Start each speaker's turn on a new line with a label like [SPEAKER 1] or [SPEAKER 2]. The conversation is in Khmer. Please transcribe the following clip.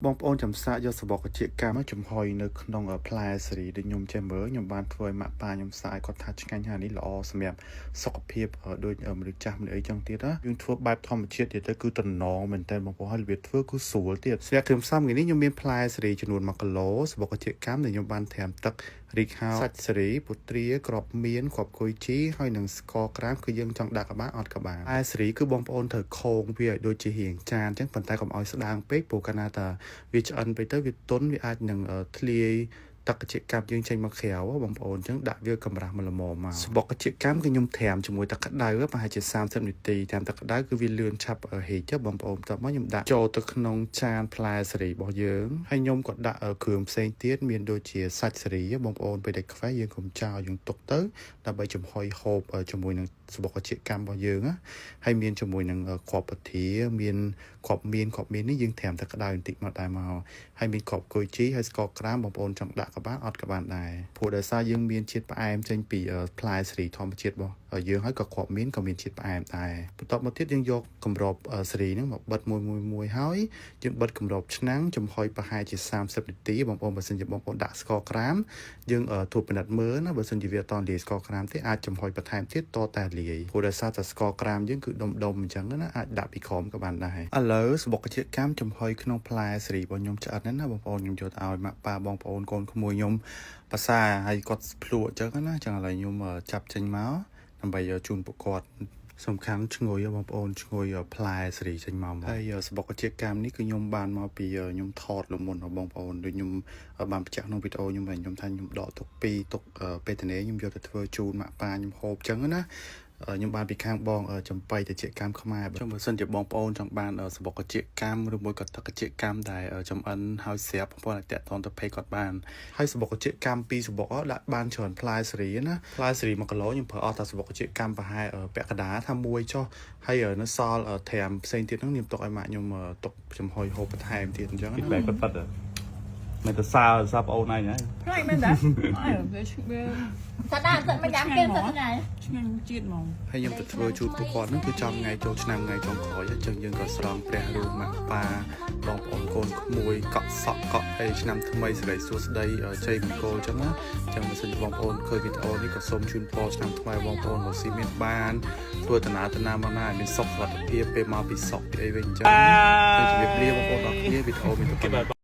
[SPEAKER 1] បងប្អូនចំសាយកសបកជាកម្មចំហុយនៅក្នុងផ្លែសេរីដែលខ្ញុំចេះមើលខ្ញុំបានធ្វើឲ្យម៉ាក់ប៉ាខ្ញុំសាយគាត់ថាឆ្ងាញ់ហើយនេះល្អសម្រាប់សុខភាពដូចមនុស្សចាស់មនុស្សអីចឹងទៀតណាយើងធ្វើបែបធម្មជាតិទៀតទៅគឺតំណងមែនតើបងប្អូនហើយរបៀបធ្វើគឺស្រួលទៀតស្រាប់គ្រឿងផ្សំថ្ងៃនេះខ្ញុំមានផ្លែសេរីចំនួន1គីឡូសបកជាកម្មដែលខ្ញុំបានត្រាំទឹករីកហៅសាច់សេរីពុត្រាក្របមៀនគ្រាប់គុយជីហើយនឹងស្ករក្រាមគឺយើងចង់ដាក់ក្បាលអត់ក្បាលផ្លែសេរីគឺបងប្អូនត្រូវខោងវាឲ្យដូចជារៀងចានអញ្ចឹងប៉ុន្តែកុំឲ្យស្ដាងពេកព្រោះកាលណាតាវាឆ្អិនពេកទៅវាទន់វាអាចនឹងធ្លាយទឹកកជាកម្មយើងចេញមកក្រៅបងប្អូនអញ្ចឹងដាក់វាកម្រាស់មកល្មមមកសបកកជាកម្មគឺខ្ញុំត្រាំជាមួយទឹកក្តៅប្រហែលជា30នាទីត្រាំទឹកក្តៅគឺវាលឿនឆាប់ហេចបងប្អូនបន្ទាប់មកខ្ញុំដាក់ចូលទៅក្នុងចានផ្លែសេរីរបស់យើងហើយខ្ញុំក៏ដាក់គ្រឿងផ្សេងទៀតមានដូចជាសាច់សេរីបងប្អូនពេលដែលខ្វះយើងកុំចោលយើងទុកទៅដើម្បីចំហុយហូបជាមួយនឹងសបកកជាកម្មរបស់យើងណាហើយមានជាមួយនឹងគ្រាប់ពធាមានគ្រាប់មៀននេះយើងត្រាំទឹកក្តៅបន្តិចមកដែរមកហើយមានគ្រាប់គុយជីហើយស្ករក្រាមបងប្អូនចង់ដាក់ក្បាលអត់ក៏បានដែរព្រោះដោយសារយើងមានជាតិផ្អែមចេញពីផ្លែសេរីធម្មជាតិរបស់យើងហើយក៏គ្រាប់មៀនក៏មានជាតិផ្អែមដែរបន្ទាប់មកទៀតយើងយកកម្របសេរីហ្នឹងមកបិទមួយហើយយើងបិទកម្របឆ្នាំងចំហុយប្រហែលជា30នាទីបងប្អូនបើសិនជាបងប្អូនដាក់ស្ករក្រាមយើងត្រួតពិនិត្យមើលណាបើសិនជាវាអត់តលាយស្ករក្រាមទេអាចចំហុយបន្ថែមទៀតតតែលាយព្រោះដោយសារតែស្ករក្រាមយើងគឺដុំអញ្ចឹងណាអាចដាក់ពីក្រោមក៏បានដែរឥឡូវសបកជាកម្មចំហុយក្នុងផ្លែសេរីរបស់ខ្ញុំឆ្អិនណាបងប្អូនខ្ញុំយកទៅឲ្យម៉ាក់ប៉ាបងប្អូនកូនក្មួយខ្ញុំភាសាហើយគាត់ភ្លក់អញ្ចឹងណាចឹងឥឡូវខ្ញុំចាប់ចេញមកដើម្បីជូនពួកគាត់សំខាន់ឈ្ងុយបងប្អូនឈ្ងុយផ្លែសេរីចេញមកហើយសបកជាកម្មនេះគឺខ្ញុំបានមកពីខ្ញុំថតលមុនបងប្អូនដូចខ្ញុំបានបញ្ជាក់ក្នុងវីដេអូខ្ញុំថាខ្ញុំដកទុក2ទុកពេលតនេខ្ញុំយកទៅធ្វើជូនម៉ាក់ប៉ាខ្ញុំហូបចឹងណាខ្ញុំបានពីខាងបងចំបៃទៅជាកម្មខ្មែរបើមិនសិនជាបងប្អូនចង់បានសបកជាកម្មឬមួយក៏ទឹកជាកម្មដែលចំអិនហើយស្រាប់បងប្អូនអាចតាក់ទងទៅពេកគាត់បានហើយសបកជាកម្ម2សបកដាក់បានច្រើនផ្លែសេរីណាផ្លែសេរី1គីឡូខ្ញុំប្រើអស់តែសបកជាកម្មប្រហែលពាក់កណ្ដាលថាមួយចុះហើយនៅសល់ត្រាំផ្សេងទៀតហ្នឹងខ្ញុំទុកឲ្យម៉ាក់ខ្ញុំទុកចំហុយហូបបន្ថែមទៀតអញ្ចឹងណាបែបគាត់ប៉ាត់មិនទៅសាប្អូនឯងហ្នឹង
[SPEAKER 2] ខ្លាចមែនតាវា
[SPEAKER 3] សាដាក់ទឹកមិនចាំគេសាដាក់
[SPEAKER 2] ឆ្ងាញ់ជាតិហ្មង
[SPEAKER 1] ហើយខ្ញុំទៅធ្វើជូនពួកគាត់ហ្នឹងគឺចំថ្ងៃចូលឆ្នាំថ្ងៃចុងក្រោយអញ្ចឹងយើងក៏ស្រង់ព្រះរូបម៉ាក់ប៉ាបងប្អូនកូនក្មួយកក់សក់កក់អីឆ្នាំថ្មីសេរីសួស្តីជ័យមង្គលអញ្ចឹងណាអញ្ចឹងបើសិនជាបងប្អូនឃើញវីដេអូនេះក៏សូមជូនពរឆ្នាំថ្មីបងប្អូនមកស៊ីមានបានធ្វើដំណើរមកណាមានសុខសុខភាពពេលមកពីសុខពីអីវិញអញ្ចឹងទៅជម្រាបលាបងប្អូនអរគ្នាវីដេអូមានទៅ